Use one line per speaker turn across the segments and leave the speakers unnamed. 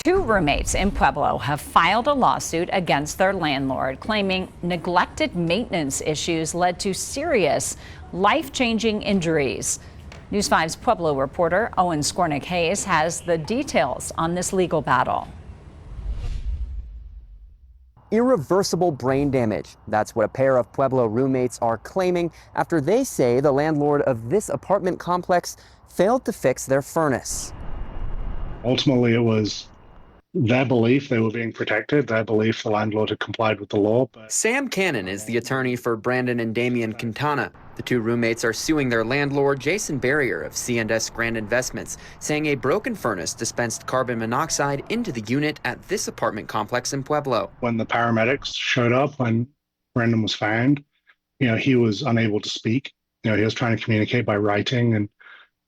Two roommates in Pueblo have filed a lawsuit against their landlord, claiming neglected maintenance issues led to serious, life-changing injuries. News 5's Pueblo reporter Owen Skornick-Hayes has the details on this legal battle.
Irreversible brain damage. That's what a pair of Pueblo roommates are claiming after they say the landlord of this apartment complex failed to fix their furnace.
Ultimately, it was their belief they were being protected, their belief the landlord had complied with the law.
Sam Cannon is the attorney for Brandon and Damian Quintana. The two roommates are suing their landlord, Jason Barrier of C&S Grand Investments, saying a broken furnace dispensed carbon monoxide into the unit at this apartment complex in Pueblo.
When the paramedics showed up, when Brandon was found, he was unable to speak. He was trying to communicate by writing and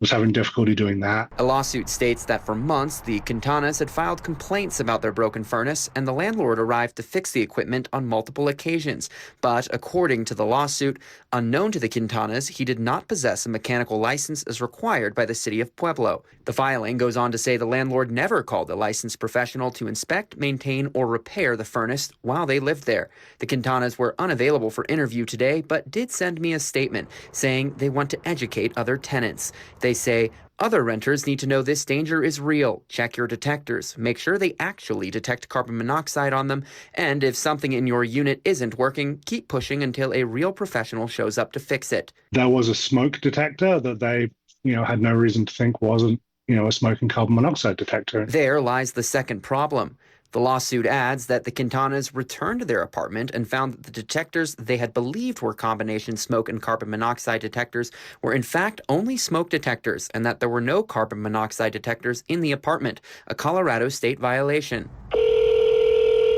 was having difficulty doing that.
A lawsuit states that for months, the Quintanas had filed complaints about their broken furnace, and the landlord arrived to fix the equipment on multiple occasions. But according to the lawsuit, unknown to the Quintanas, he did not possess a mechanical license as required by the city of Pueblo. The filing goes on to say the landlord never called a licensed professional to inspect, maintain, or repair the furnace while they lived there. The Quintanas were unavailable for interview today, but did send me a statement saying they want to educate other tenants. They say other renters need to know this danger is real. Check your detectors. Make sure they actually detect carbon monoxide on them. And if something in your unit isn't working, keep pushing until a real professional shows up to fix it.
There was a smoke detector that they, had no reason to think wasn't, a smoke and carbon monoxide detector.
There lies the second problem. The lawsuit adds that the Quintanas returned to their apartment and found that the detectors they had believed were combination smoke and carbon monoxide detectors were in fact only smoke detectors, and that there were no carbon monoxide detectors in the apartment, a Colorado state violation.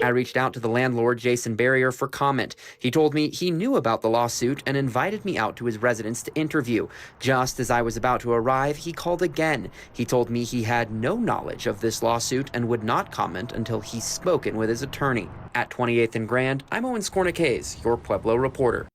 I reached out to the landlord, Jason Barrier, for comment. He told me he knew about the lawsuit and invited me out to his residence to interview. Just as I was about to arrive, he called again. He told me he had no knowledge of this lawsuit and would not comment until he's spoken with his attorney. At 28th and Grand, I'm Owen Skornick-Hayes, your Pueblo reporter.